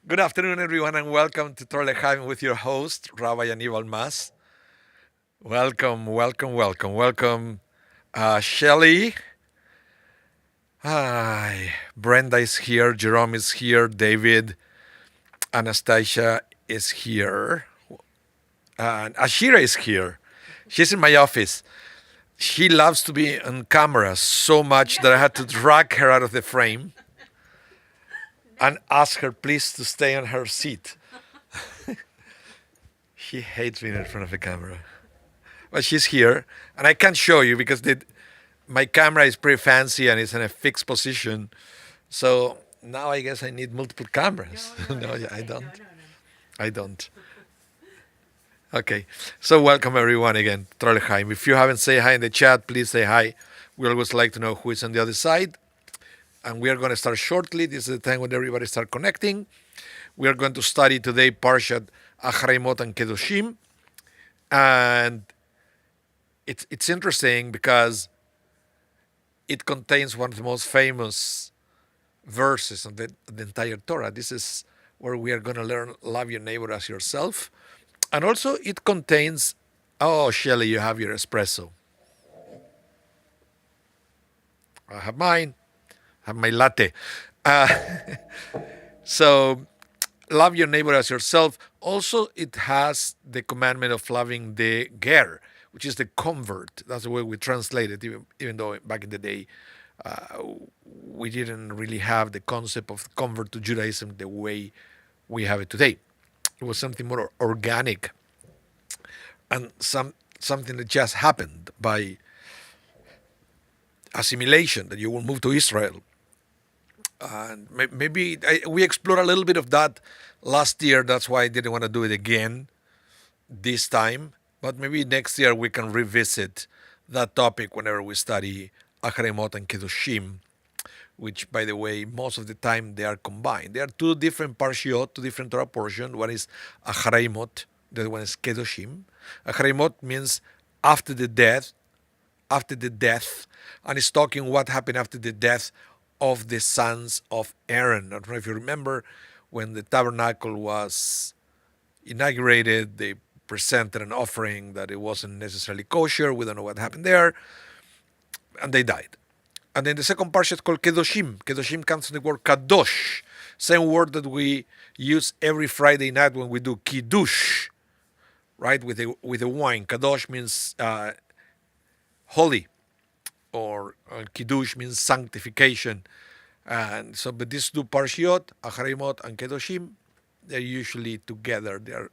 Good afternoon, everyone, and welcome to Torah with your host, Rabbi Anibal. Welcome, welcome, welcome, welcome. Shelly, hi. Brenda is here, Jerome is here, David, Anastasia is here, and Ashira is here. She's in my office. She loves to be on camera so much that I had to drag her out of the frame and ask her please to stay on her seat. She hates being in front of the camera. But she's here, and I can't show you because my camera is pretty fancy and it's in a fixed position. So now I guess I need multiple cameras. No, I don't. I don't. Okay. So welcome everyone again, Trollheim. If you haven't said hi in the chat, please say hi. We always like to know who is on the other side. And we are going to start shortly. This is the time when everybody start connecting. We are going to study today Parshat Acharei Mot and Kedoshim. And it's interesting because it contains one of the most famous verses of the entire Torah. This is where we are going to learn love your neighbor as yourself. And also it contains, oh, Shelly, you have your espresso. I have mine. I have my latte. Uh, so love your neighbor as yourself. Also, it has the commandment of loving the ger, which is the convert. That's the way we translate it, even though back in the day we didn't really have the concept of convert to Judaism the way we have it today. It was something more organic and something that just happened by assimilation, that you will move to Israel. And maybe we explored a little bit of that last year. That's why I didn't want to do it again this time. But maybe next year we can revisit that topic whenever we study Acharei Mot and Kedoshim, which, by the way, most of the time they are combined. There are two different parshiot, two different Torah portions. One is Acharei Mot, the other one is Kedoshim. Acharei Mot means after the death, and it's talking what happened after the death of the sons of Aaron. I don't know if you remember when the tabernacle was inaugurated, they presented an offering that it wasn't necessarily kosher. We don't know what happened there. And they died. And then the second parsha is called Kedoshim. Kedoshim comes from the word kadosh, same word that we use every Friday night when we do kiddush, right? With a wine. Kadosh means holy, or kiddush means sanctification. And so, but these two parshiot, Acharei Mot and Kedoshim, they're usually together. They're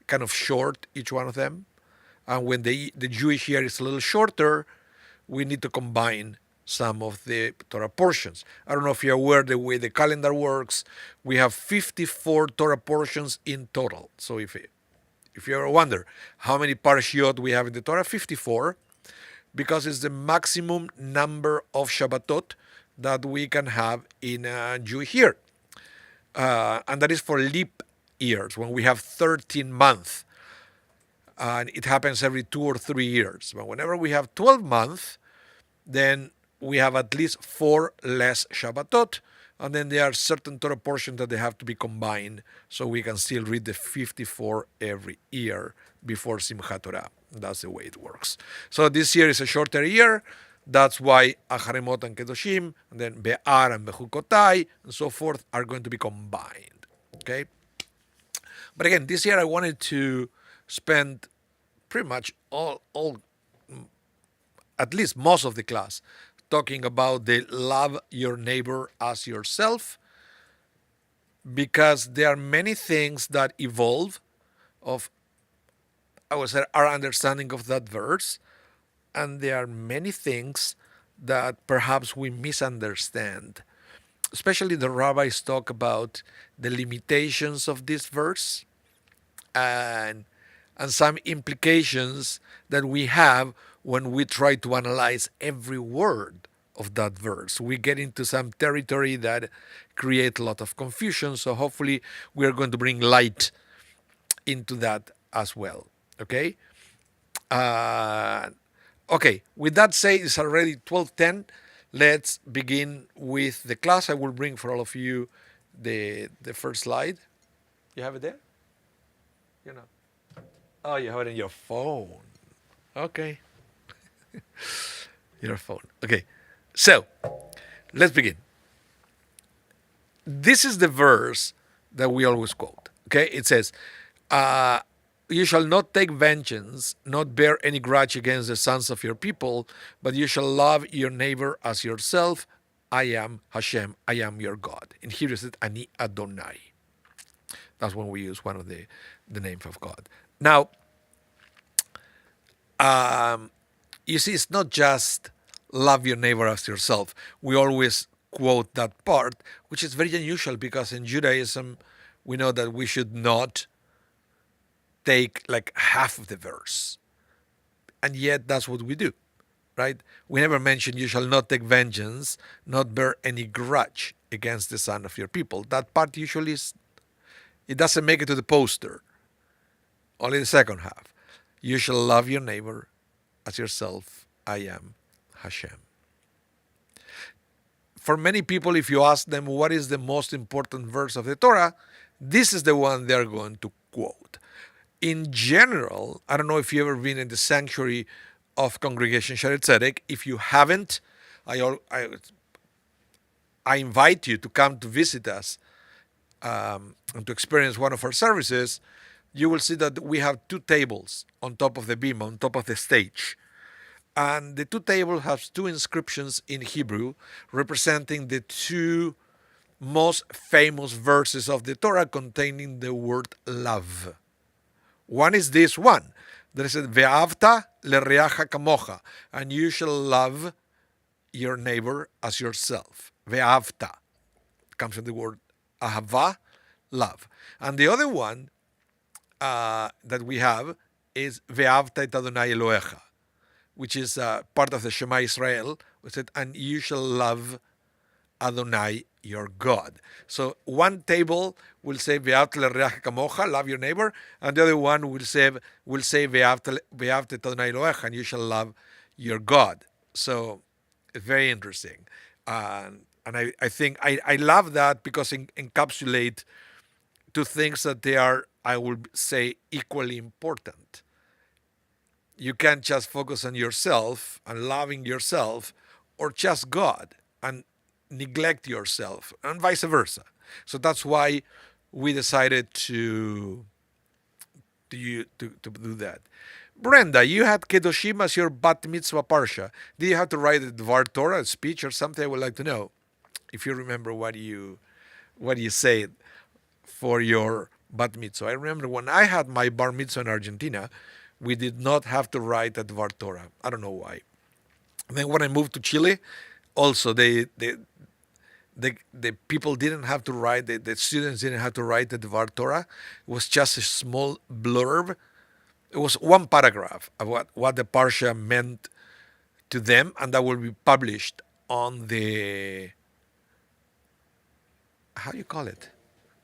kind of short, each one of them. And when the Jewish year is a little shorter, we need to combine some of the Torah portions. I don't know if you're aware the way the calendar works. We have 54 Torah portions in total. So if you ever wonder how many parshiot we have in the Torah, 54, because it's the maximum number of Shabbatot that we can have in a Jewish year. And that is for leap years, when we have 13 months. And it happens every 2 or 3 years. But whenever we have 12 months, then we have at least 4 less Shabbatot. And then there are certain Torah portions that they have to be combined, so we can still read the 54 every year before Simchat Torah. That's the way it works. So this year is a shorter year. That's why Acharei Mot and Kedoshim, and then Be'ar and Bechukotai, and so forth, are going to be combined. Okay? But again, this year I wanted to spend pretty much all at least most of the class talking about the love your neighbor as yourself, because there are many things that evolve of, I would say, our understanding of that verse, and there are many things that perhaps we misunderstand. Especially the rabbis talk about the limitations of this verse and some implications that we have when we try to analyze every word of that verse. We get into some territory that create a lot of confusion, so hopefully we are going to bring light into that as well. Okay? Okay, with that said, it's already 12:10. Let's begin with the class. I will bring for all of you the first slide. You have it there? You know. Oh, you have it in your phone. Okay. Your phone. Okay. So, let's begin. This is the verse that we always quote. Okay? It says, you shall not take vengeance, not bear any grudge against the sons of your people, but you shall love your neighbor as yourself. I am Hashem, I am your God. In Hebrew it says, Ani Adonai. That's when we use one of the names of God. Now, you see, it's not just love your neighbor as yourself. We always quote that part, which is very unusual because in Judaism, we know that we should not take like half of the verse. And yet that's what we do, right? We never mention you shall not take vengeance, not bear any grudge against the son of your people. That part usually it doesn't make it to the poster. Only the second half. You shall love your neighbor as yourself. I am Hashem. For many people, if you ask them what is the most important verse of the Torah, this is the one they're going to quote. In general, I don't know if you've ever been in the sanctuary of Congregation Shaare Tzedek. If you haven't, I invite you to come to visit us and to experience one of our services. You will see that we have two tables on top of the beam, on top of the stage. And the two tables have two inscriptions in Hebrew representing the two most famous verses of the Torah containing the word love. One is this one. There is Ve'avta lereacha kamocha, and you shall love your neighbor as yourself. Ve'avta comes from the word ahava, love. And the other one that we have is Ve'avta et Adonai Elohecha, which is part of the Shema Israel, which said, and you shall love Adonai your God. So one table will say Ve'avta lereacha kamocha, love your neighbor, and the other one will say Ve'avta et Adonai Elohecha, and you shall love your God. So it's very interesting, and I think I love that because it encapsulate two things that they are, I would say, equally important. You can't just focus on yourself and loving yourself, or just God and neglect yourself, and vice versa. So that's why we decided to do that. Brenda, you had Kedoshim as your bat mitzvah parsha. Did you have to write a Dvar Torah, a speech or something? I would like to know if you remember what you said for your bat mitzvah. I remember when I had my bar mitzvah in Argentina, we did not have to write a Dvar Torah. I don't know why. And then when I moved to Chile, also the people didn't have to write, the students didn't have to write the Dvar Torah. It was just a small blurb. It was one paragraph of what the parsha meant to them, and that will be published on the, how you call it?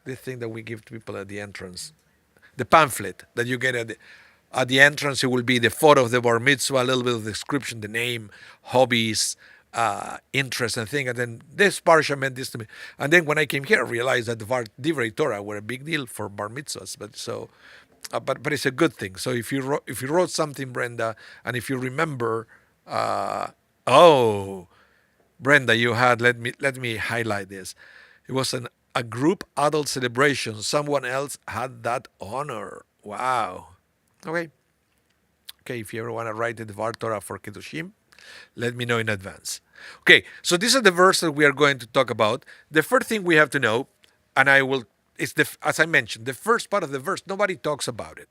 The thing that we give to people at the entrance. The pamphlet that you get at the entrance. It will be the photo of the bar mitzvah, a little bit of the description, the name, hobbies, interests and things. And then this parsha meant this to me. And then when I came here, I realized that the Divrei Torah were a big deal for bar mitzvahs. But it's a good thing. So if you wrote something, Brenda, and if you remember, Brenda, you had, let me highlight this. It was a group adult celebration. Someone else had that honor. Wow. Okay, if you ever want to write the Dvar Torah for Kedoshim, let me know in advance. Okay, so this is the verse that we are going to talk about. The first thing we have to know, and as I mentioned, the first part of the verse, nobody talks about it.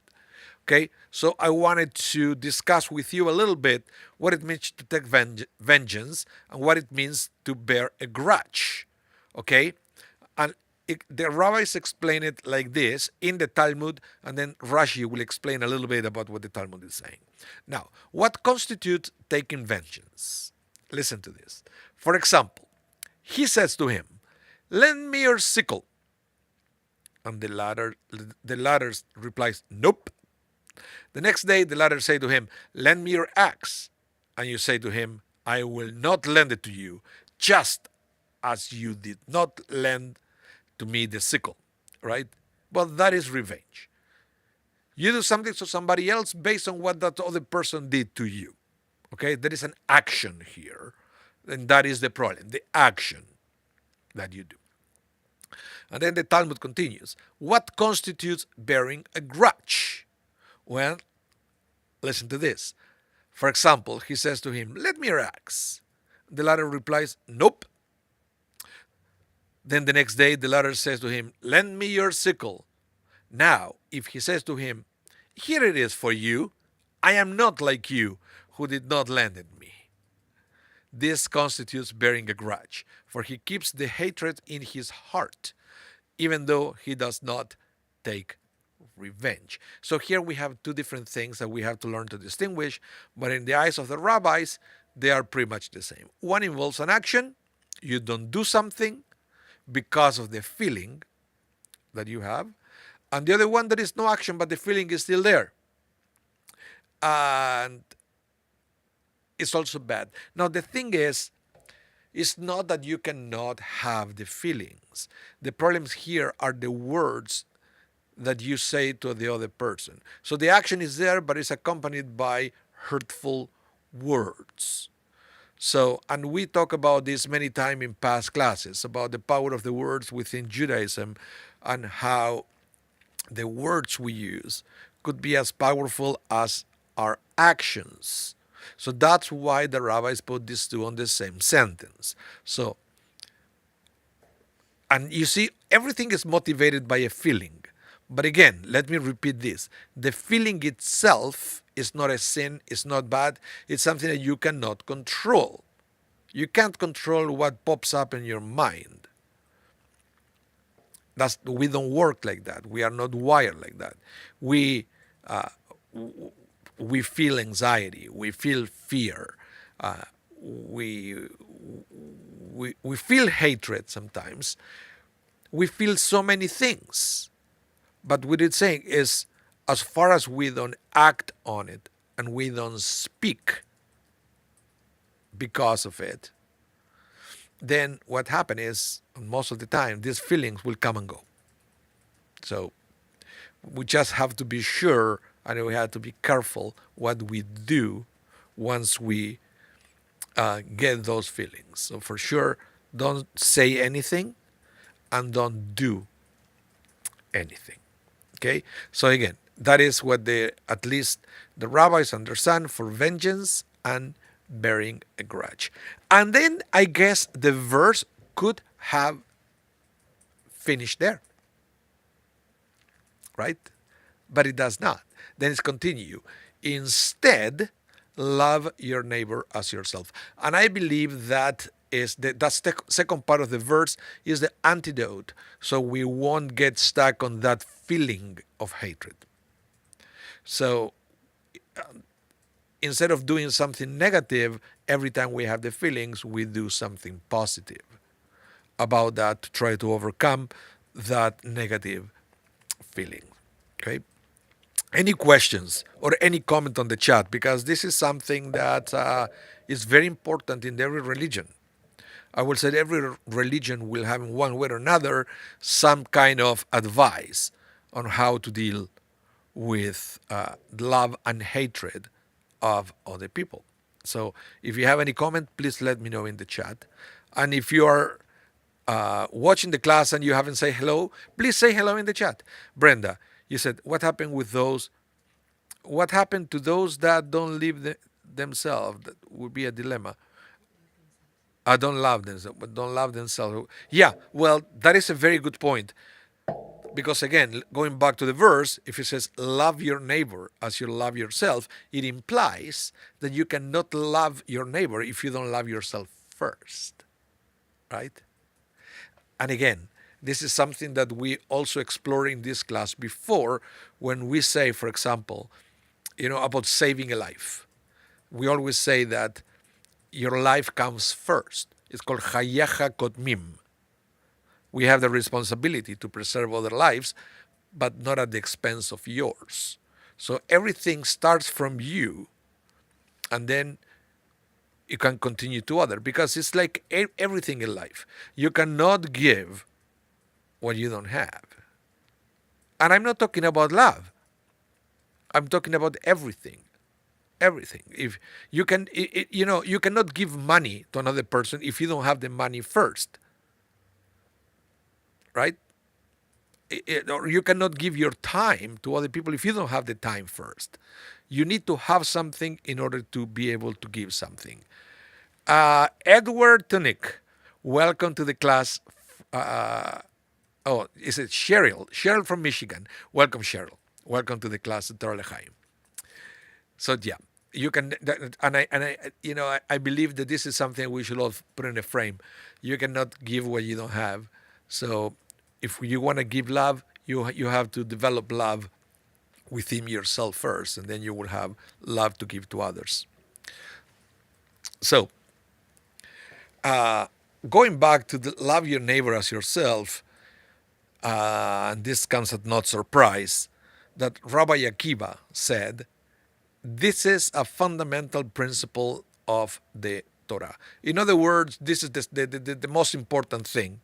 Okay, so I wanted to discuss with you a little bit what it means to take vengeance and what it means to bear a grudge. Okay, and the rabbis explain it like this in the Talmud, and then Rashi will explain a little bit about what the Talmud is saying. Now, what constitutes taking vengeance? Listen to this. For example, he says to him, lend me your sickle. And the latter replies, nope. The next day, the latter say to him, lend me your axe. And you say to him, I will not lend it to you, just as you did not lend to me the sickle, right? But that is revenge. You do something to somebody else based on what that other person did to you. Okay, there is an action here, and that is the problem, the action that you do. And then the Talmud continues. What constitutes bearing a grudge? Well, listen to this. For example, he says to him, "Let me your axe." The latter replies, "Nope." Then the next day, the latter says to him, "Lend me your sickle." Now, if he says to him, "Here it is for you, I am not like you, who did not lend it me." This constitutes bearing a grudge, for he keeps the hatred in his heart, even though he does not take revenge. So here we have two different things that we have to learn to distinguish, but in the eyes of the rabbis, they are pretty much the same. One involves an action. You don't do something because of the feeling that you have. And the other one, there is no action, but the feeling is still there. And it's also bad. Now, the thing is, it's not that you cannot have the feelings. The problems here are the words that you say to the other person. So the action is there, but it's accompanied by hurtful words. So, and we talk about this many times in past classes, about the power of the words within Judaism and how the words we use could be as powerful as our actions. So that's why the rabbis put these two on the same sentence. So, and you see, everything is motivated by a feeling. But again, let me repeat this. The feeling itself is not a sin, it's not bad, it's something that you cannot control. You can't control what pops up in your mind. We don't work like that. We are not wired like that. We feel anxiety. We feel fear. We feel hatred sometimes. We feel so many things. But what it's saying is, as far as we don't act on it and we don't speak because of it, then what happens is, most of the time, these feelings will come and go. So we just have to be sure and we have to be careful what we do once we get those feelings. So for sure, don't say anything and don't do anything. Okay? So again, that is what at least the rabbis understand for vengeance and bearing a grudge. And then I guess the verse could have finished there. Right? But it does not. Then it's continue. Instead, love your neighbor as yourself. And I believe that is that's the second part of the verse is the antidote, so we won't get stuck on that feeling of hatred. So instead of doing something negative every time we have the feelings, we do something positive about that to try to overcome that negative feeling. Okay? Any questions or any comment on the chat? Because this is something that is very important in every religion. I will say every religion will have in one way or another some kind of advice on how to deal with love and hatred of other people. So if you have any comment, please let me know in the chat. And if you are watching the class and you haven't said hello, please say hello in the chat. Brenda, you said, what happened with those? What happened to those that don't live themselves? That would be a dilemma. I don't love themselves, but don't love themselves. Yeah, well, that is a very good point. Because again, going back to the verse, if it says love your neighbor as you love yourself, it implies that you cannot love your neighbor if you don't love yourself first. Right? And again, this is something that we also explored in this class before when we say, for example, about saving a life. We always say that your life comes first. It's called Hayacha Kotmim. We have the responsibility to preserve other lives, but not at the expense of yours. So everything starts from you, and then you can continue to other, because it's like everything in life. You cannot give what you don't have. And I'm not talking about love. I'm talking about everything. Everything. If you can, you cannot give money to another person if you don't have the money first, right? Or you cannot give your time to other people if you don't have the time first. You need to have something in order to be able to give something. Edward Tunick, welcome to the class. Uh, oh, is it Cheryl? Cheryl from Michigan. Welcome, Cheryl. Welcome to the class at Torah L'Chaim. So yeah, you can, I believe that this is something we should all put in a frame. You cannot give what you don't have. So if you want to give love, you have to develop love within yourself first, and then you will have love to give to others. So going back to the love your neighbor as yourself, and this comes at not surprise, that Rabbi Akiva said, this is a fundamental principle of the Torah. In other words, this is the most important thing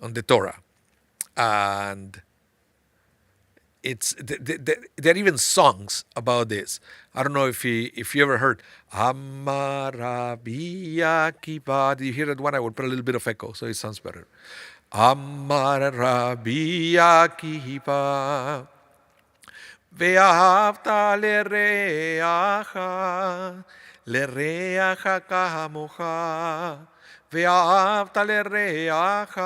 on the Torah. And there are even songs about this. I don't know if you ever heard Amar Rabbi Akiva. Did you hear that one? I will put a little bit of echo so it sounds better. Amar Rabbi Akiva ואהבת לרעך, לרעך כמוך, ואהבת לרעך,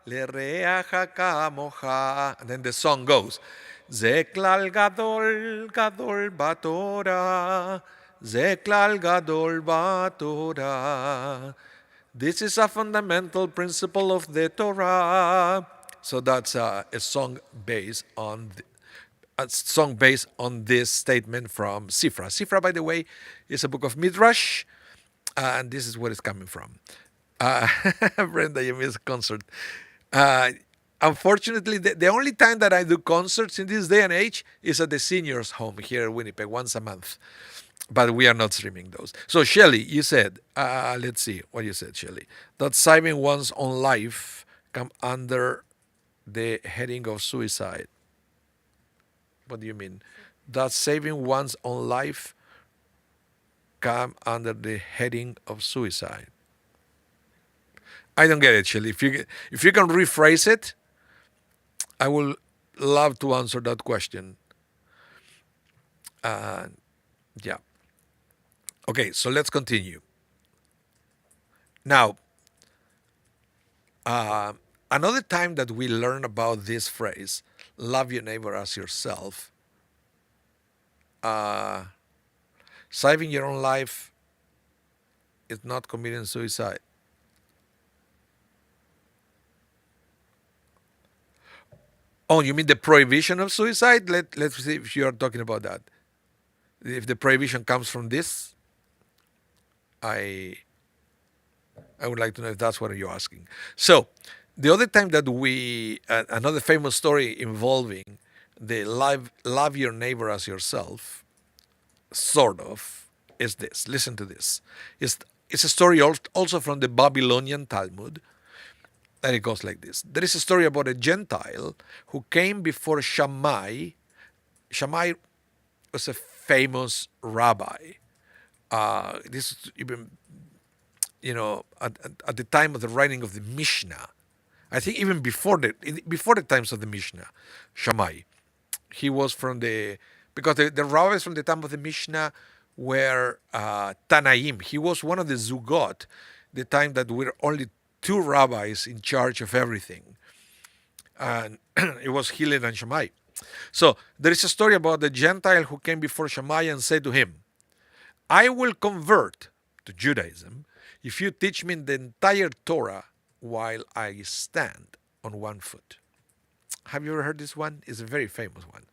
לרעך כמוך. And then the song goes, זה כלל גדול גדול בתורה, זה כלל גדול בתורה. This is a fundamental principle of the Torah. So that's a song based on this statement from Sifra. Sifra, by the way, is a book of Midrash, and this is where it's coming from. Brenda, you missed a concert. Unfortunately, the only time that I do concerts in this day and age is at the seniors' home here in Winnipeg, once a month. But we are not streaming those. So, Shelley, you said, let's see what you said, Shelley, that saving one's own life come under the heading of suicide. What do you mean? Does saving one's own life come under the heading of suicide? I don't get it, Shelley. If you can rephrase it, I will love to answer that question. Yeah. Okay, so let's continue. Now, another time that we learn about this phrase, love your neighbor as yourself, saving your own life is not committing suicide. Oh, you mean the prohibition of suicide? Let's see if you are talking about that. If the prohibition comes from this, I would like to know if that's what you're asking. So, the other time that another famous story involving the love your neighbor as yourself, sort of, is this. Listen to this. It's a story also from the Babylonian Talmud, and it goes like this. There is a story about a Gentile who came before Shammai. Shammai was a famous rabbi. This is even, at the time of the writing of the Mishnah. I think even before the times of the Mishnah, Shammai. He was because the rabbis from the time of the Mishnah were Tanaim. He was one of the Zugot, the time that were only two rabbis in charge of everything. And it was Hillel and Shammai. So there is a story about the Gentile who came before Shammai and said to him, I will convert to Judaism if you teach me the entire Torah while I stand on one foot. Have you ever heard this one? It's a very famous one.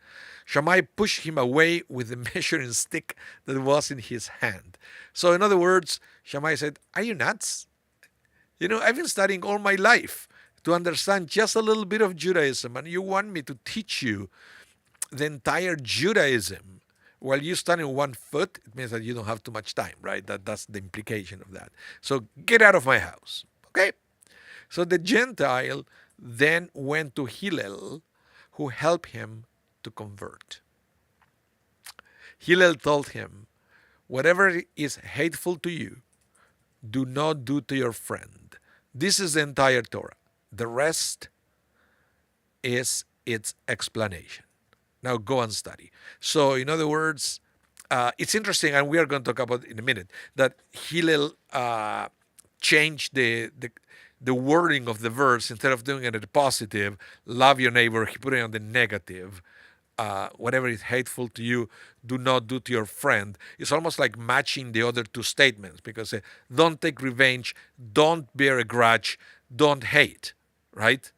Shammai pushed him away with the measuring stick that was in his hand. So in other words, Shammai said, are you nuts? I've been studying all my life to understand just a little bit of Judaism, and you want me to teach you the entire Judaism while you stand on one foot? It means that you don't have too much time, right? That's the implication of that. So get out of my house, okay? So the Gentile then went to Hillel, who helped him to convert. Hillel told him, whatever is hateful to you, do not do to your friend. This is the entire Torah. The rest is its explanation. Now go and study. So, in other words, it's interesting, and we are going to talk about it in a minute, that Hillel changed the wording of the verse. Instead of doing it in the positive, love your neighbor, he put it on the negative. Whatever is hateful to you, do not do to your friend. It's almost like matching the other two statements, because don't take revenge, don't bear a grudge, don't hate, right?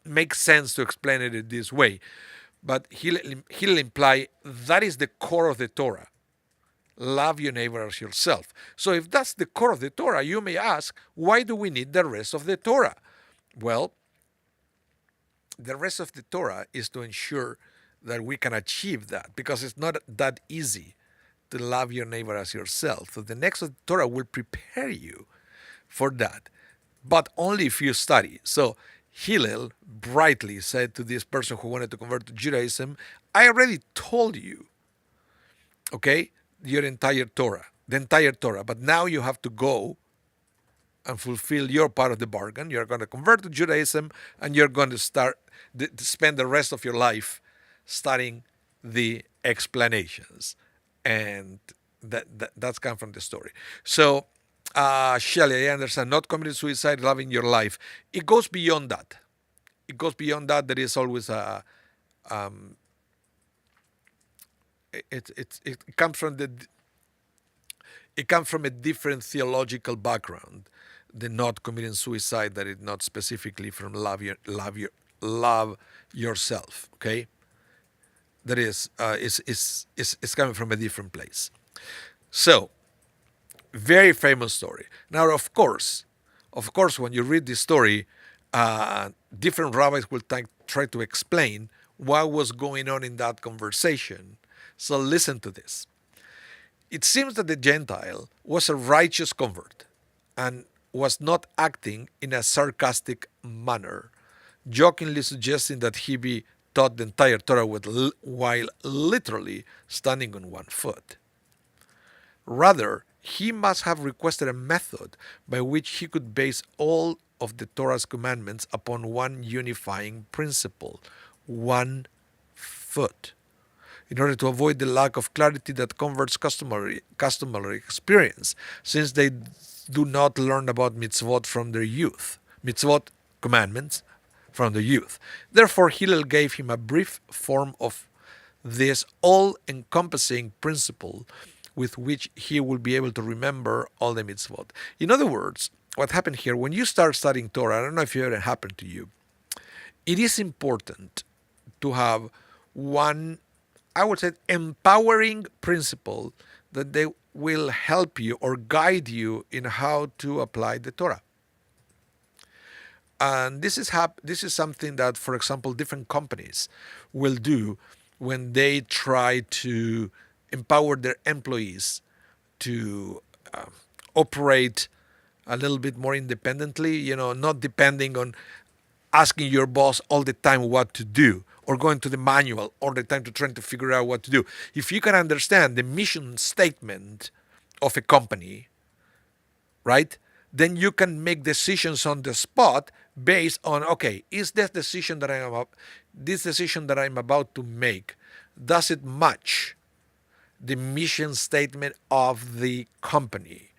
Makes sense to explain it in this way. But he'll imply that is the core of the Torah. Love your neighbor as yourself. So if that's the core of the Torah, you may ask, why do we need the rest of the Torah? Well, the rest of the Torah is to ensure that we can achieve that, because it's not that easy to love your neighbor as yourself. So the next of the Torah will prepare you for that, but only if you study. So Hillel brightly said to this person who wanted to convert to Judaism, I already told you, okay, the entire Torah, but now you have to go and fulfill your part of the bargain. You're going to convert to Judaism, and you're going to spend the rest of your life studying the explanations. And that's come from the story. So, Shelley, I understand, not committing suicide, loving your life. It goes beyond that. There is always it comes from a different theological background. The not committing suicide, that is not specifically from love yourself. Okay, that is coming from a different place. So, very famous story. Now, of course, when you read this story, different rabbis will try to explain what was going on in that conversation. So listen to this. It seems that the Gentile was a righteous convert and was not acting in a sarcastic manner, jokingly suggesting that he be taught the entire Torah while literally standing on one foot. Rather, he must have requested a method by which he could base all of the Torah's commandments upon one unifying principle: one foot, in order to avoid the lack of clarity that converts customary experience, since they do not learn about mitzvot from their youth, mitzvot commandments from their youth. Therefore, Hillel gave him a brief form of this all-encompassing principle with which he will be able to remember all the mitzvot. In other words, what happened here, when you start studying Torah, I don't know if it ever happened to you, it is important to have one, I would say, empowering principle that they will help you or guide you in how to apply the Torah. And this is something that, for example, different companies will do when they try to empower their employees to operate a little bit more independently, not depending on asking your boss all the time what to do, or going to the manual all the time to try to figure out what to do. If you can understand the mission statement of a company, right, then you can make decisions on the spot based on, okay, is this decision that I'm about to make, does it match the mission statement of the company?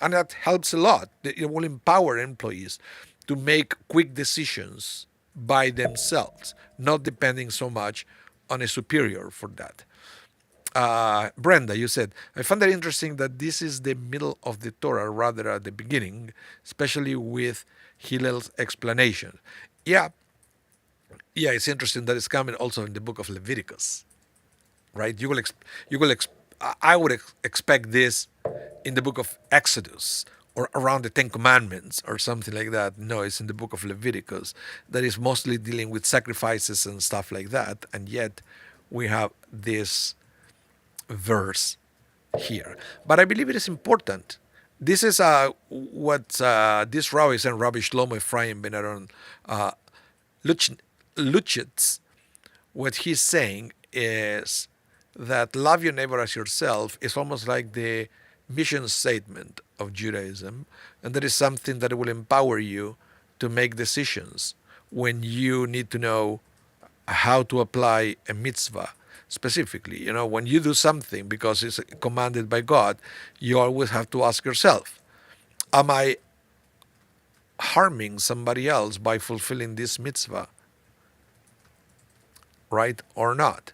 And that helps a lot. It will empower employees to make quick decisions by themselves, not depending so much on a superior for that. Brenda, you said, I found that interesting that this is the middle of the Torah rather at the beginning, especially with Hillel's explanation. Yeah, it's interesting that it's coming also in the book of Leviticus, right? I would expect this in the book of Exodus or around the Ten Commandments or something like that. No, it's in the book of Leviticus that is mostly dealing with sacrifices and stuff like that. And yet we have this verse here. But I believe it is important. This is what this rabbis and Rabbi Shlomo Ephraim Ben Aaron Luchitz, what he's saying is that love your neighbor as yourself is almost like the mission statement of Judaism, and that is something that will empower you to make decisions when you need to know how to apply a mitzvah specifically. When you do something because it's commanded by God, you always have to ask yourself, am I harming somebody else by fulfilling this mitzvah, right or not?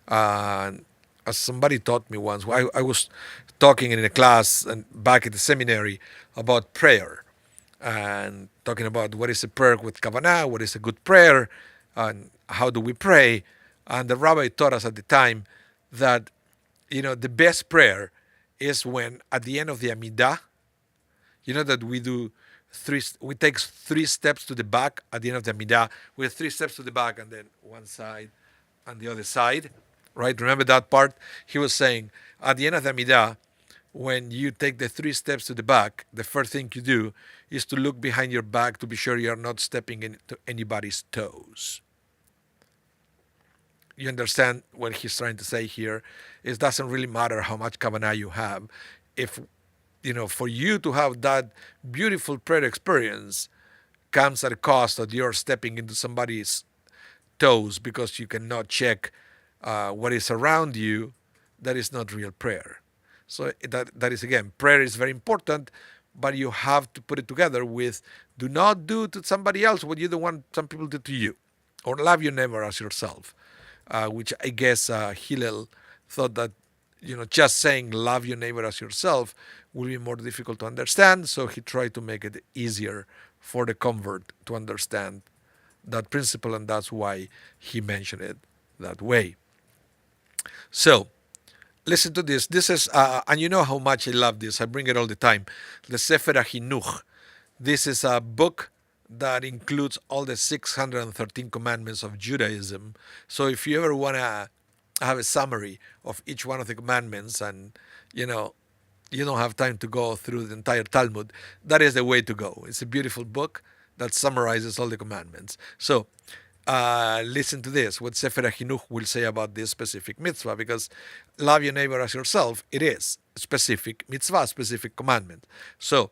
As somebody taught me once, I was talking in a class and back at the seminary about prayer and talking about what is a prayer with kavanah, what is a good prayer, and how do we pray. And the rabbi taught us at the time that the best prayer is when at the end of the Amidah, that we take 3 steps to the back at the end of the Amidah. We have 3 steps to the back and then one side and the other side, right? Remember that part? He was saying at the end of the Amidah, when you take the 3 steps to the back, the first thing you do is to look behind your back to be sure you are not stepping into anybody's toes. You understand what he's trying to say here? It doesn't really matter how much kavanah you have. If, for you to have that beautiful prayer experience comes at a cost that you're stepping into somebody's toes because you cannot check what is around you, that is not real prayer. So that is, again, prayer is very important, but you have to put it together with do not do to somebody else what you don't want some people to do to you, or love your neighbor as yourself, which I guess Hillel thought that just saying love your neighbor as yourself will be more difficult to understand, so he tried to make it easier for the convert to understand that principle, and that's why he mentioned it that way. So, listen to this. This is, and you know how much I love this. I bring it all the time. The Sefer HaChinuch. This is a book that includes all the 613 commandments of Judaism. So if you ever want to have a summary of each one of the commandments and, you don't have time to go through the entire Talmud, that is the way to go. It's a beautiful book that summarizes all the commandments. So, listen to this, what Sefer HaChinuch will say about this specific mitzvah, because love your neighbor as yourself, it is a specific mitzvah, specific commandment. So,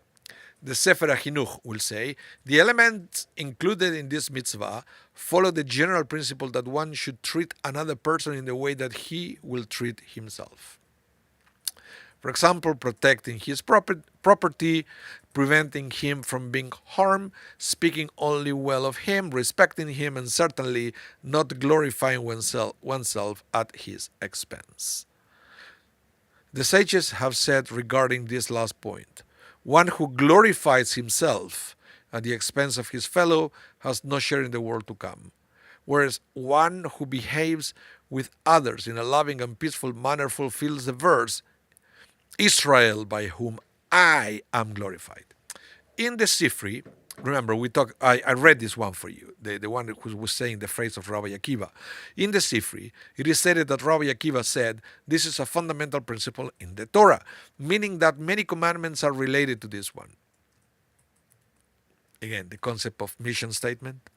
the Sefer HaChinuch will say, the elements included in this mitzvah follow the general principle that one should treat another person in the way that he will treat himself. For example, protecting his property, preventing him from being harmed, speaking only well of him, respecting him, and certainly not glorifying oneself at his expense. The sages have said regarding this last point, one who glorifies himself at the expense of his fellow has no share in the world to come, whereas one who behaves with others in a loving and peaceful manner fulfills the verse, Israel by whom I am glorified. In the Sifri, remember I read this one for you, the one who was saying the phrase of Rabbi Akiva. In the Sifri, it is stated that Rabbi Akiva said this is a fundamental principle in the Torah, meaning that many commandments are related to this one. Again, the concept of mission statement.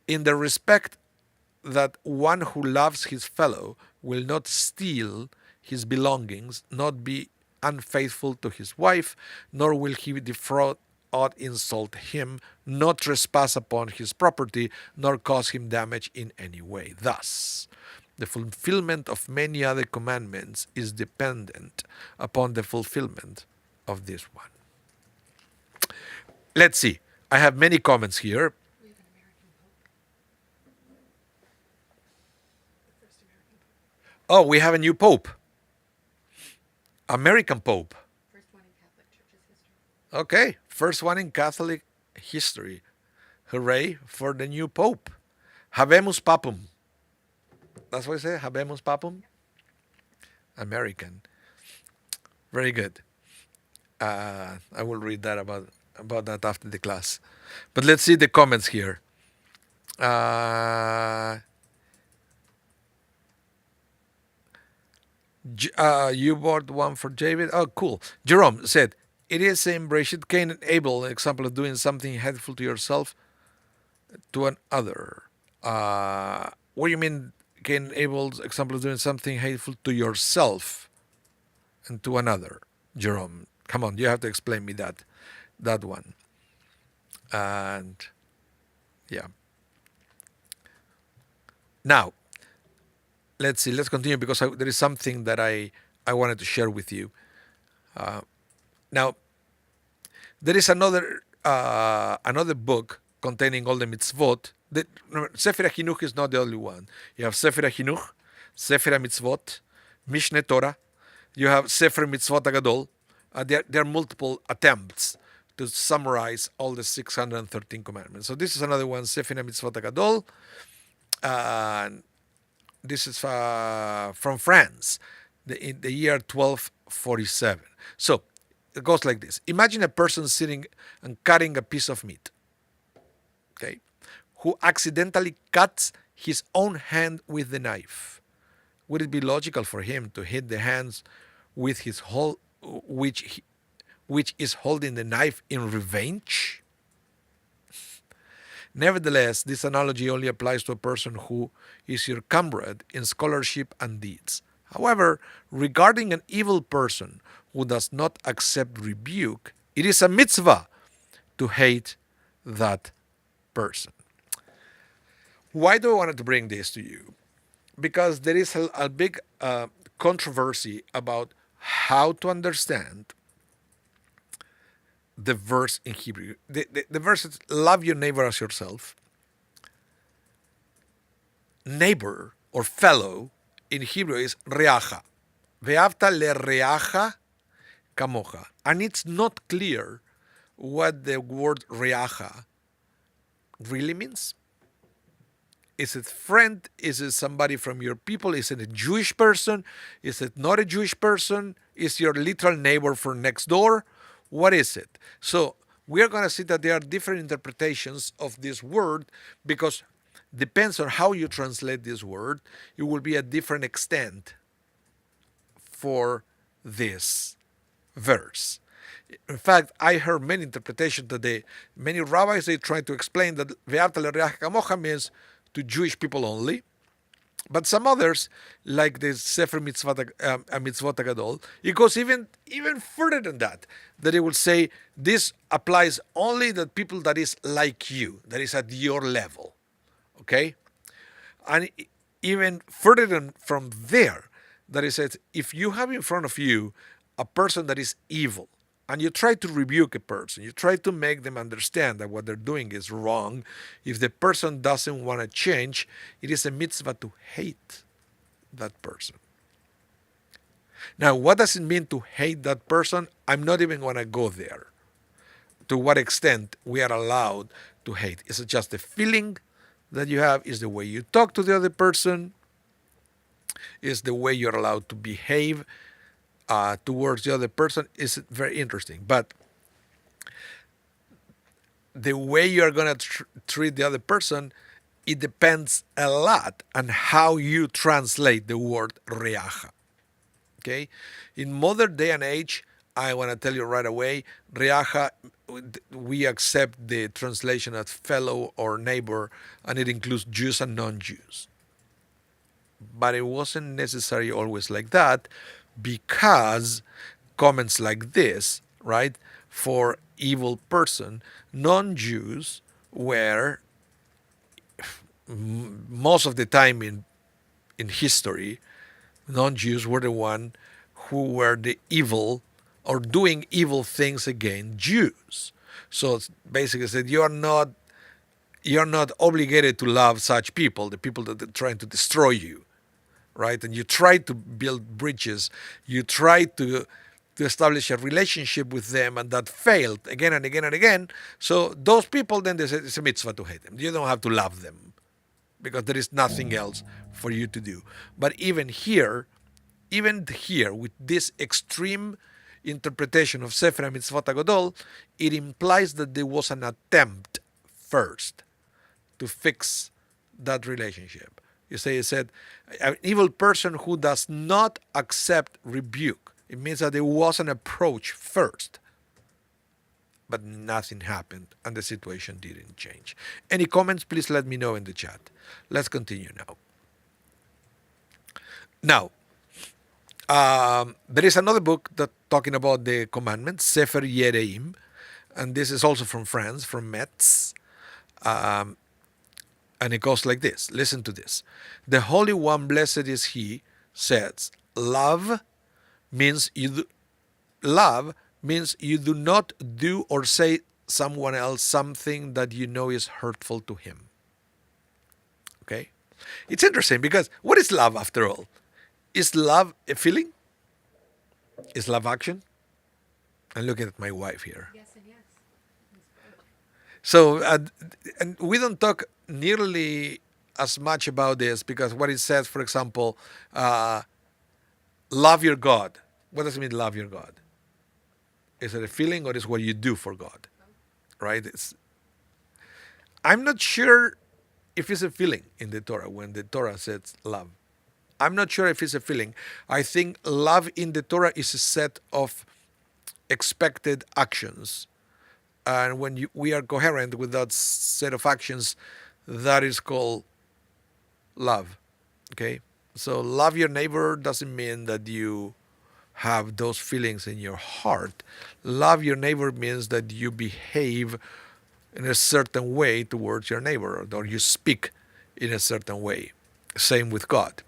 In the respect that one who loves his fellow will not steal his belongings, not be unfaithful to his wife, nor will he defraud or insult him, not trespass upon his property, nor cause him damage in any way. Thus, the fulfillment of many other commandments is dependent upon the fulfillment of this one. Let's see. I have many comments here. Oh, we have a new pope. American Pope. First one in Catholic Church's history. Okay, first one in Catholic history. Hooray for the new Pope. Habemus Papum. That's what I say, Habemus Papum? American. Very good. I will read that about that after the class. But let's see the comments here. You bought one for David? Oh, cool. Jerome said, it is in Bereshit Cain and Abel, an example of doing something hateful to yourself, to another. What do you mean? Can able example of doing something hateful to yourself and to another? Jerome, come on, you have to explain me that one. And yeah, now let's see. Let's continue because there is something that I wanted to share with you. Now there is another book containing all the mitzvot. Remember, Sefer HaChinuch is not the only one. You have Sefer HaChinuch, Sefer HaMitzvot, Mishneh Torah. You have Sefer Mitzvot HaGadol. There are multiple attempts to summarize all the 613 commandments. So this is another one, Sefer Mitzvot HaGadol. And this is from France, in the year 1247. So it goes like this. Imagine a person sitting and cutting a piece of meat, okay, who accidentally cuts his own hand with the knife. Would it be logical for him to hit the hands with his whole, which is holding the knife in revenge? Nevertheless, this analogy only applies to a person who is your comrade in scholarship and deeds. However, regarding an evil person who does not accept rebuke, it is a mitzvah to hate that person. Why do I want to bring this to you? Because there is a big controversy about how to understand the verse in Hebrew. The verse is, love your neighbor as yourself. Neighbor or fellow in Hebrew is reacha. Ve'avta lereacha kamocha. And it's not clear what the word reacha really means. Is it friend? Is it somebody from your people? Is it a Jewish person? Is it not a Jewish person? Is your literal neighbor from next door? What is it? So we are going to see that there are different interpretations of this word because depends on how you translate this word. It will be a different extent for this verse. In fact, I heard many interpretations today. Many rabbis, they try to explain that Ve'avta lereacha kamocha means to Jewish people only. But some others, like the Sefer Mitzvot HaGadol, it goes even further than that. That it will say this applies only to people that is like you, that is at your level. Okay? And even further than from there, that it says, if you have in front of you a person that is evil, and you try to rebuke a person, you try to make them understand that what they're doing is wrong. If the person doesn't want to change, it is a mitzvah to hate that person. Now, what does it mean to hate that person? I'm not even going to go there. To what extent we are allowed to hate? Is it just a feeling that you have? Is the way you talk to the other person? Is the way you're allowed to behave towards the other person? Is very interesting. But the way you're going to treat the other person, it depends a lot on how you translate the word reacha. Okay? In modern day and age, I want to tell you right away, reacha, we accept the translation as fellow or neighbor, and it includes Jews and non-Jews. But it wasn't necessary always like that, because comments like this, right, for evil person, non-Jews were most of the time in history, non-Jews were the one who were the evil or doing evil things against Jews. So it's basically said you're not obligated to love such people, the people that are trying to destroy you. Right? And you try to build bridges, you try to establish a relationship with them, and that failed again and again and again. So those people, then it's a mitzvah to hate them. You don't have to love them because there is nothing else for you to do. But even here, with this extreme interpretation of Sefer Mitzvot HaGadol, it implies that there was an attempt first to fix that relationship. It said, an evil person who does not accept rebuke. It means that there was an approach first. but nothing happened and the situation didn't change. Any comments? Please let me know in the chat. Let's continue now. Now, there is another book that talking about the commandments, Sefer Yereim, and this is also from France, from Metz, and it goes like this. Listen to this. The Holy One, blessed is He, says, love means you do not do or say someone else something that you know is hurtful to him. Okay? It's interesting because what is love after all? Is love a feeling? Is love action? I'm looking at my wife here. Yes and yes. So, and we don't talk nearly as much about this because what it says, for example, love your God. What does it mean, love your God? Is it a feeling or is what you do for God? Right? I'm not sure if it's a feeling in the Torah when the Torah says love. I'm not sure if it's a feeling. I think love in the Torah is a set of expected actions. And when we are coherent with that set of actions, that is called love. Okay? So love your neighbor doesn't mean that you have those feelings in your heart. Love your neighbor means that you behave in a certain way towards your neighbor, or you speak in a certain way. Same with God.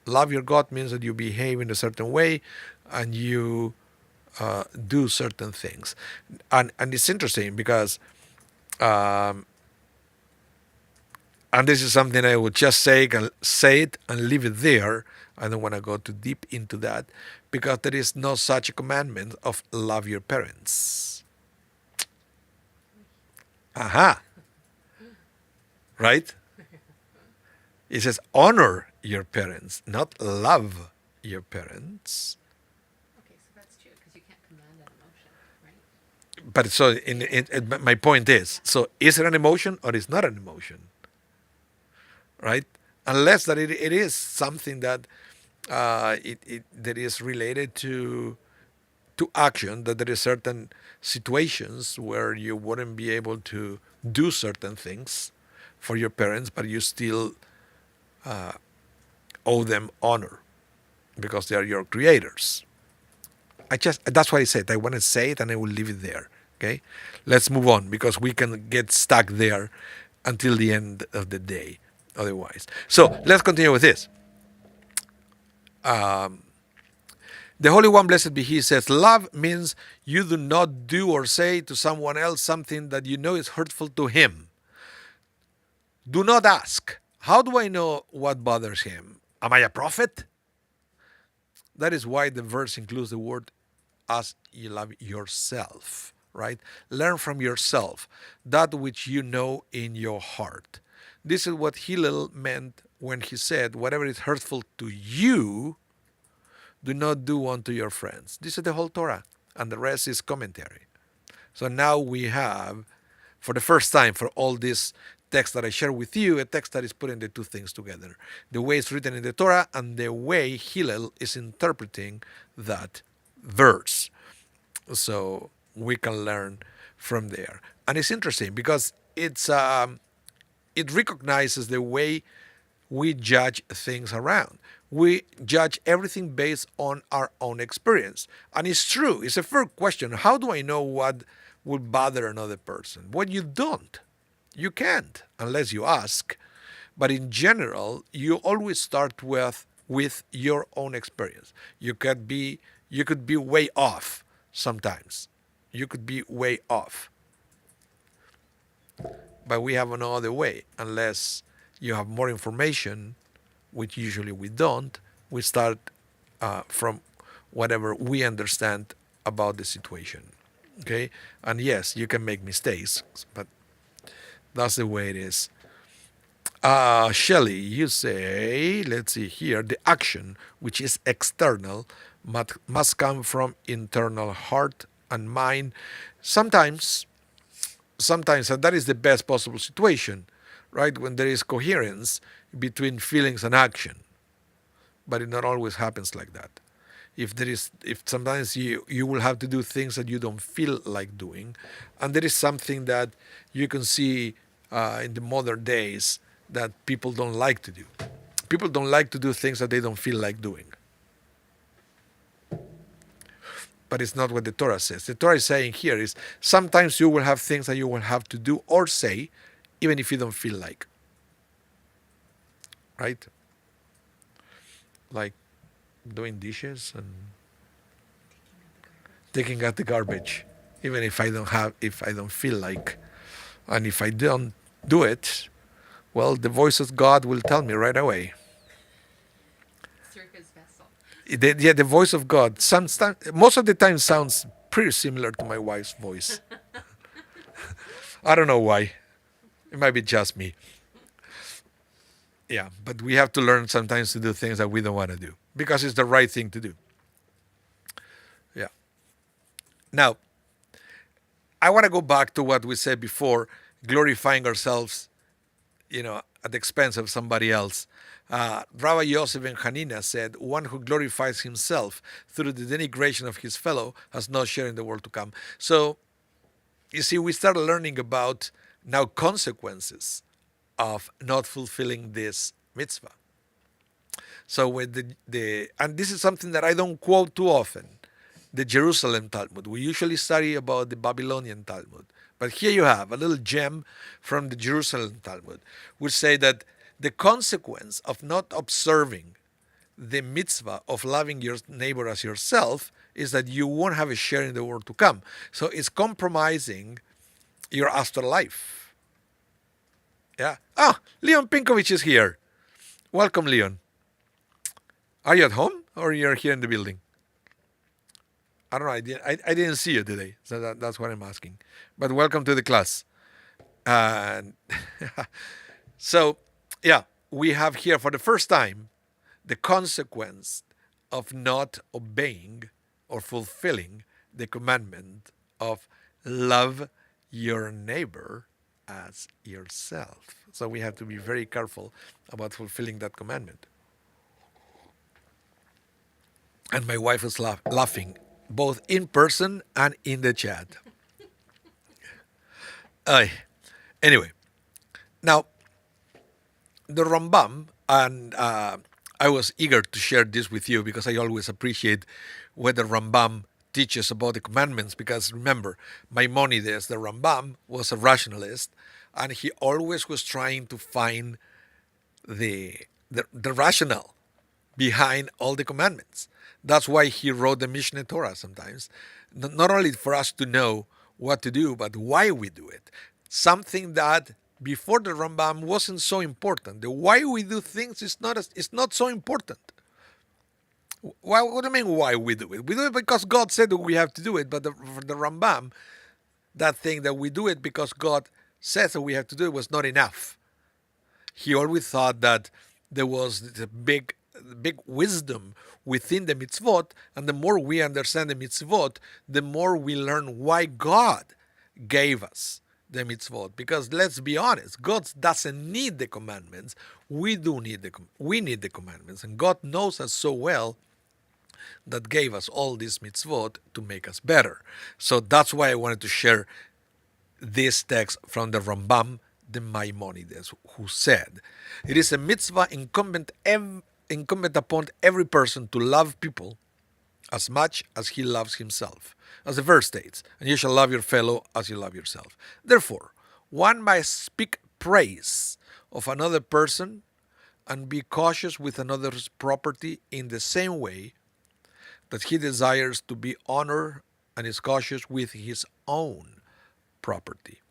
Love your God means that you behave in a certain way and you do certain things. And it's interesting because, and this is something I would just say it and leave it there. I don't want to go too deep into that because there is no such a commandment of love your parents. Aha. Right? It says honor your parents, not love your parents. Okay, so that's true because you can't command an emotion, right? But so my point is, so is it an emotion or is not an emotion? Right? Unless that it is something that that is related to action, that there is certain situations where you wouldn't be able to do certain things for your parents, but you still owe them honor because they are your creators. That's why I said I want to say it and I will leave it there. Okay, let's move on because we can get stuck there until the end of the day otherwise. So let's continue with this. The Holy One, blessed be He, says, love means you do not do or say to someone else something that you know is hurtful to him. Do not ask, how do I know what bothers him? Am I a prophet? That is why the verse includes the word as you love yourself, right? Learn from yourself that which you know in your heart. This is what Hillel meant when he said, whatever is hurtful to you, do not do unto your friends. This is the whole Torah, and the rest is commentary. So now we have, for the first time, for all this text that I share with you, a text that is putting the two things together. The way it's written in the Torah and the way Hillel is interpreting that verse. So we can learn from there. And it's interesting because it recognizes the way we judge things around. We judge everything based on our own experience. And it's true. It's a fair question. How do I know what would bother another person? Well, you don't. You can't unless you ask. But in general, you always start with your own experience. You could be way off sometimes. You could be way off. But we have no other way unless you have more information, which usually we don't. We start from whatever we understand about the situation. Okay? And yes, you can make mistakes, but that's the way it is. Shelley, you say, let's see here, the action, which is external, must come from internal heart and mind. Sometimes, and that is the best possible situation, right? When there is coherence between feelings and action. But it not always happens like that. if sometimes you will have to do things that you don't feel like doing, and there is something that you can see in the modern days that people don't like to do. People don't like to do things that they don't feel like doing. But it's not what the Torah says. The Torah is saying here is sometimes you will have things that you will have to do or say, even if you don't feel like. Right? Like doing dishes and taking out the garbage, even if I don't feel like, and if I don't do it, well, the voice of God will tell me right away. Through his vessel. The voice of God, most of the time, sounds pretty similar to my wife's voice. I don't know why. It might be just me. Yeah, but we have to learn sometimes to do things that we don't want to do because it's the right thing to do. Yeah. Now, I want to go back to what we said before, glorifying ourselves, at the expense of somebody else. Rabbi Yosef ben Hanina said, one who glorifies himself through the denigration of his fellow has no share in the world to come. So, you see, we start learning about now consequences of not fulfilling this mitzvah. So with and this is something that I don't quote too often, the Jerusalem Talmud. We usually study about the Babylonian Talmud. But here you have a little gem from the Jerusalem Talmud, which say that the consequence of not observing the mitzvah of loving your neighbor as yourself is that you won't have a share in the world to come. So it's compromising your afterlife. Yeah. Ah, Leon Pinkovich is here. Welcome, Leon. Are you at home or you're here in the building? I don't know. I didn't see you today, so that's what I'm asking. But welcome to the class. And so, yeah, we have here for the first time the consequence of not obeying or fulfilling the commandment of love your neighbor as yourself. So we have to be very careful about fulfilling that commandment. And my wife was laughing, both in person and in the chat. Anyway, now the Rambam, and I was eager to share this with you because I always appreciate what the Rambam teaches about the commandments, because remember, Maimonides, the Rambam, was a rationalist, and he always was trying to find the rationale behind all the commandments. That's why he wrote the Mishneh Torah sometimes, not only for us to know what to do, but why we do it. Something that before the Rambam wasn't so important. The why we do things is not so important. What do you mean why we do it? We do it because God said that we have to do it, but for the Rambam, that thing that we do it because God says that we have to do it was not enough. He always thought that there was the big wisdom within the mitzvot, and the more we understand the mitzvot, the more we learn why God gave us the mitzvot. Because let's be honest, God doesn't need the commandments. We need the commandments, and God knows us so well that gave us all these mitzvot to make us better. So that's why I wanted to share this text from the Rambam, the Maimonides, who said, it is a mitzvah incumbent upon every person to love people as much as he loves himself. As the verse states, and you shall love your fellow as you love yourself. Therefore, one must speak praise of another person and be cautious with another's property in the same way that he desires to be honored and is cautious with his own property.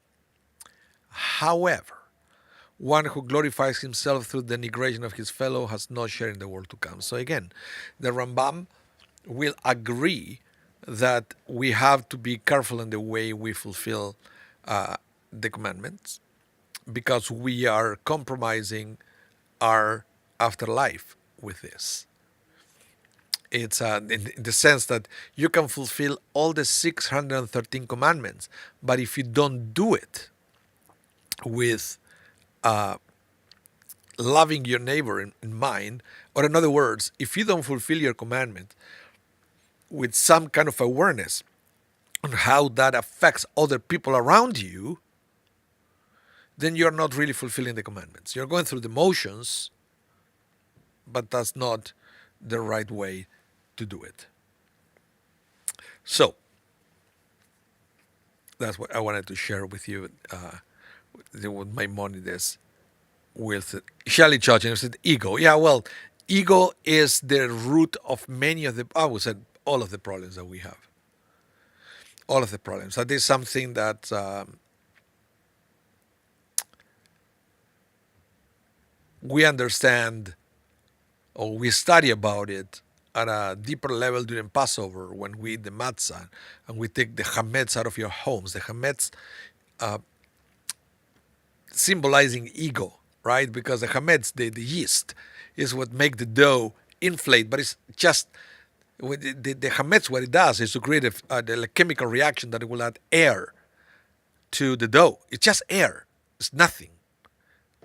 However, one who glorifies himself through the denigration of his fellow has no share in the world to come. So again, the Rambam will agree that we have to be careful in the way we fulfill the commandments, because we are compromising our afterlife with this. It's in the sense that you can fulfill all the 613 commandments, but if you don't do it with loving your neighbor in mind, or in other words, if you don't fulfill your commandment with some kind of awareness on how that affects other people around you, then you're not really fulfilling the commandments. You're going through the motions, but that's not the right way to do it. So, that's what I wanted to share with you with Maimonides with Shelley Church. And said ego. Yeah, well, ego is the root of many of the, I would say, all of the problems that we have. All of the problems. That is something that we understand or we study about it at a deeper level during Passover when we eat the matzah and we take the chametz out of your homes. The chametz symbolizing ego, right? Because the chametz, the yeast, is what makes the dough inflate, but it's just the chametz. What it does is to create a chemical reaction that it will add air to the dough. It's just air. It's nothing.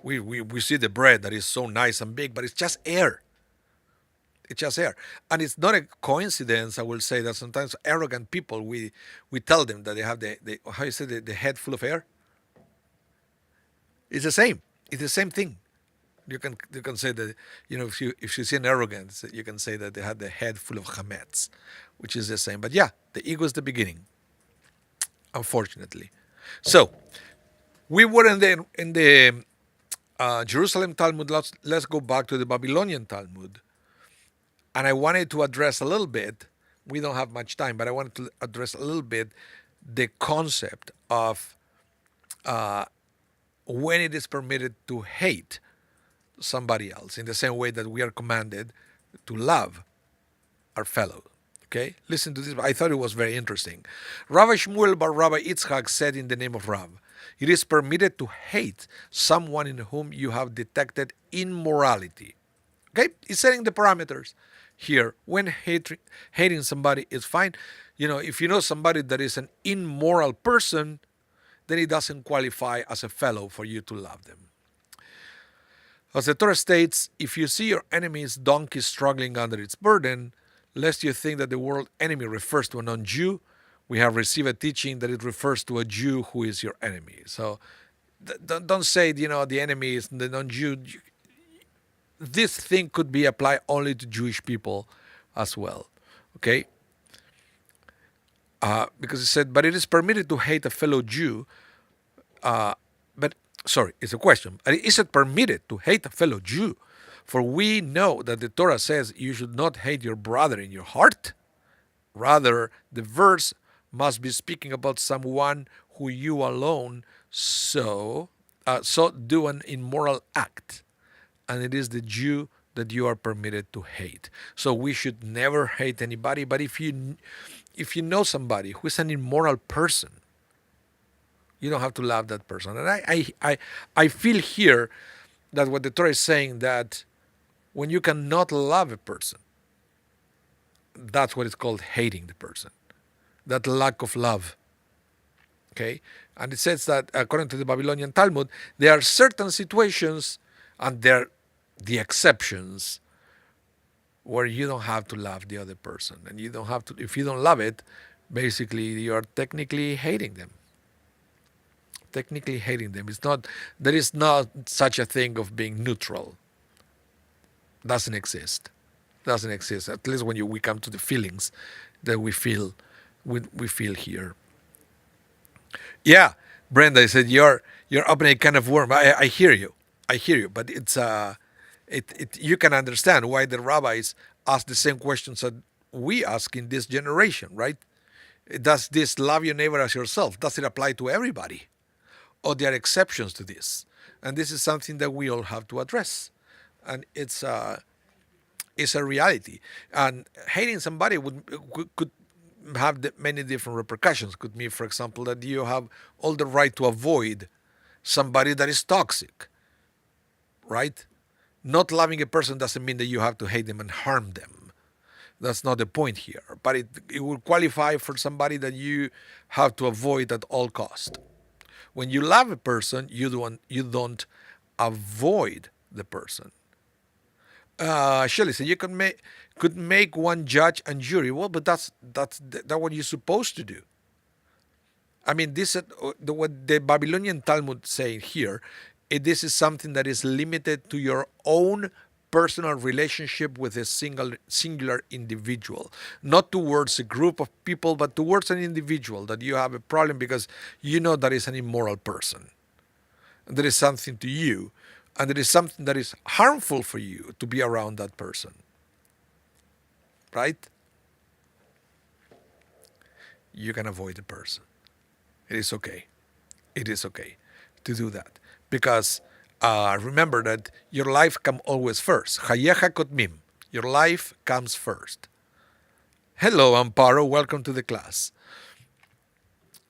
We see the bread that is so nice and big, but it's just air. It's just air. And it's not a coincidence, I will say, that sometimes arrogant people, we tell them that they have the how you say, the head full of air. It's the same. It's the same thing. You can say that, if you see an arrogance, you can say that they had the head full of chametz, which is the same. But yeah, the ego is the beginning, unfortunately. So we were in the Jerusalem Talmud. Let's go back to the Babylonian Talmud. And I wanted to address a little bit, we don't have much time, but I wanted to address a little bit the concept of when it is permitted to hate somebody else in the same way that we are commanded to love our fellow. Okay? Listen to this. I thought it was very interesting. Rabbi Shmuel bar Rabbi Yitzchak said in the name of Rav, it is permitted to hate someone in whom you have detected immorality. Okay? He's setting the parameters here. When hating somebody is fine. If you know somebody that is an immoral person, then it doesn't qualify as a fellow for you to love them. As the Torah states, if you see your enemy's donkey struggling under its burden, lest you think that the word enemy refers to a non-Jew, we have received a teaching that it refers to a Jew who is your enemy. So don't say, the enemy is the non-Jew. This thing could be applied only to Jewish people as well. Okay? Because it said, but it is permitted to hate a fellow Jew. It's a question. Is it permitted to hate a fellow Jew? For we know that the Torah says you should not hate your brother in your heart. Rather, the verse must be speaking about someone who you alone so do an immoral act. And it is the Jew that you are permitted to hate. So we should never hate anybody. But if you know somebody who is an immoral person, you don't have to love that person. And I feel here that what the Torah is saying, that when you cannot love a person, that's what is called hating the person. That lack of love. Okay? And it says that according to the Babylonian Talmud, there are certain situations, and they're the exceptions, where you don't have to love the other person. And you don't have to, if you don't love it, basically you are technically hating them. Technically hating them. There is not such a thing of being neutral. Doesn't exist. Doesn't exist. At least when we come to the feelings that we feel here. Yeah, Brenda, I said you're opening a can of worm. I hear you. But it's you can understand why the rabbis ask the same questions that we ask in this generation, right? Does this love your neighbor as yourself? Does it apply to everybody? Or there are exceptions to this? And this is something that we all have to address. And it's a reality. And hating somebody could have many different repercussions. Could mean, for example, that you have all the right to avoid somebody that is toxic, right? Not loving a person doesn't mean that you have to hate them and harm them. That's not the point here. But it will qualify for somebody that you have to avoid at all cost. When you love a person, you don't avoid the person. Shelley said you could make one judge and jury. Well, but that's what you're supposed to do. I mean, what the Babylonian Talmud saying here, this is something that is limited to your own personal relationship with a singular individual, not towards a group of people, but towards an individual that you have a problem because you know that is an immoral person. And there is something to you, and there is something that is harmful for you to be around that person, right? You can avoid the person. It is okay. It is okay to do that because remember that your life comes always first. Hayecha kotmim. Your life comes first. Hello, Amparo. Welcome to the class.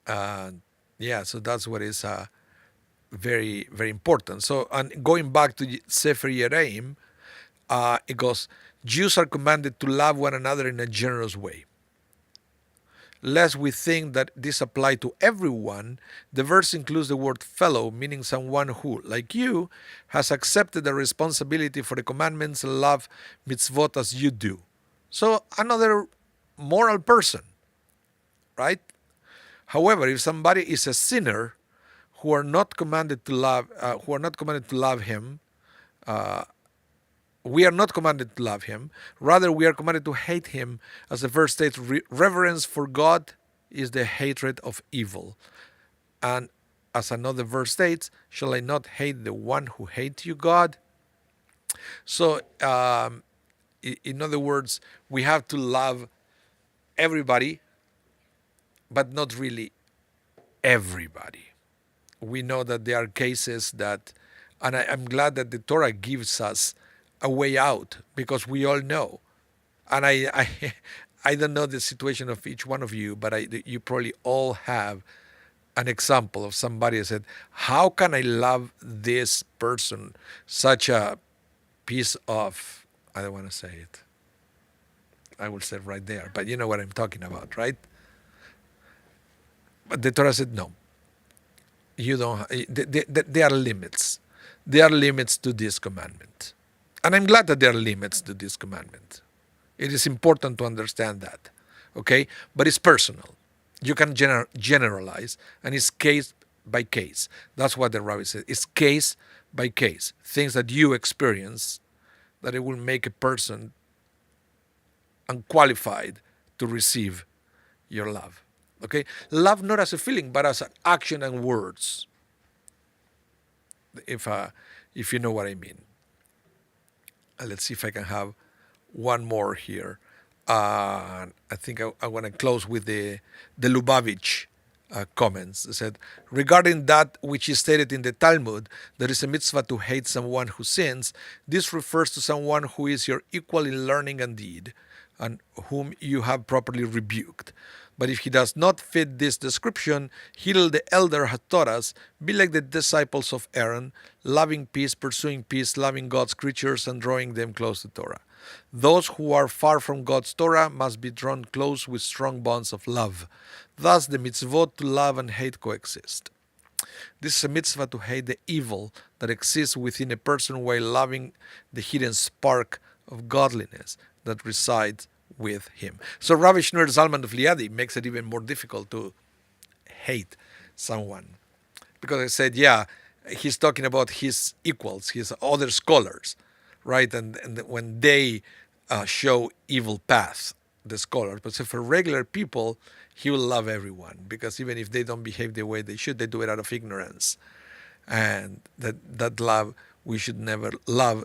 Yeah, so that's what is very, very important. So, and going back to Sefer Yereim, it goes, Jews are commanded to love one another in a generous way. Lest we think that this applies to everyone, the verse includes the word fellow, meaning someone who, like you, has accepted the responsibility for the commandments and love mitzvot as you do. So another moral person, right? However, if somebody is a sinner who are not commanded to love him, we are not commanded to love him. Rather, we are commanded to hate him. As the verse states, reverence for God is the hatred of evil. And as another verse states, shall I not hate the one who hates you, God? So, in other words, we have to love everybody, but not really everybody. We know that there are cases that, and I'm glad that the Torah gives us a way out because we all know, and I don't know the situation of each one of you, but you probably all have an example of somebody who said, "How can I love this person? Such a piece of I don't want to say it. I will say it right there, but you know what I'm talking about, right?" But the Torah said, "No, you don't. There are limits. There are limits to this commandment." And I'm glad that there are limits to this commandment. It is important to understand that, okay? But it's personal. You can generalize, and it's case by case. That's what the rabbi said. It's case by case. Things that you experience that it will make a person unqualified to receive your love, okay? Love not as a feeling, but as an action and words, if you know what I mean. Let's see if I can have one more here. I think I want to close with the Lubavitch comments. It said, regarding that which is stated in the Talmud, there is a mitzvah to hate someone who sins. This refers to someone who is your equal in learning and deed, and whom you have properly rebuked. But if he does not fit this description, Hillel the elder had taught us, be like the disciples of Aaron, loving peace, pursuing peace, loving God's creatures, and drawing them close to Torah. Those who are far from God's Torah must be drawn close with strong bonds of love. Thus the mitzvot to love and hate coexist. This is a mitzvah to hate the evil that exists within a person while loving the hidden spark of godliness that resides with him. So Rabbi Shneur Zalman of Liadi makes it even more difficult to hate someone. Because I said, yeah, he's talking about his equals, his other scholars, right? And when they show evil paths, the scholars. But so for regular people, he will love everyone. Because even if they don't behave the way they should, they do it out of ignorance. And that love, we should never love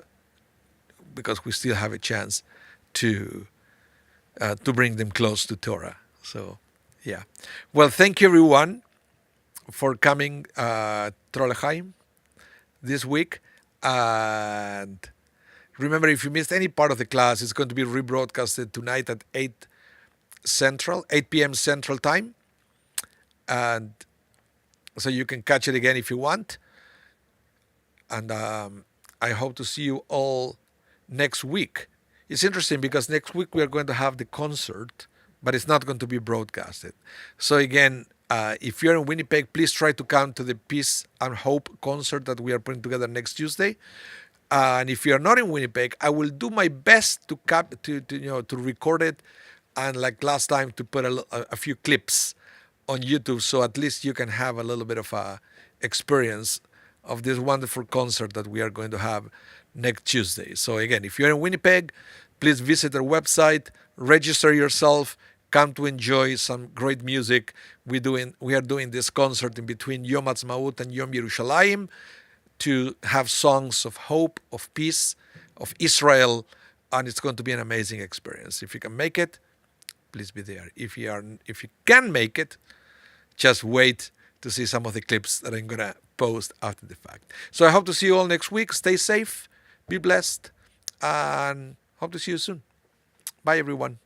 because we still have a chance to bring them close to Torah. So, yeah. Well, thank you everyone for coming to Trollheim this week. And remember, if you missed any part of the class, it's going to be rebroadcasted tonight at 8 p.m. Central Time. And so you can catch it again if you want. And I hope to see you all next week. It's interesting because next week we are going to have the concert, but it's not going to be broadcasted. So again, if you're in Winnipeg, please try to come to the Peace and Hope concert that we are putting together next Tuesday. And if you are not in Winnipeg, I will do my best to record it, and like last time to put a few clips on YouTube, so at least you can have a little bit of a experience of this wonderful concert that we are going to have next Tuesday. So again, if you're in Winnipeg, please visit our website, register yourself, come to enjoy some great music. We are doing this concert in between Yom Ha'atzmaut and Yom Yerushalayim to have songs of hope, of peace, of Israel, and it's going to be an amazing experience. If you can make it, please be there. If you can make it, just wait to see some of the clips that I'm gonna post after the fact. So I hope to see you all next week. Stay safe, be blessed, and hope to see you soon. Bye, everyone.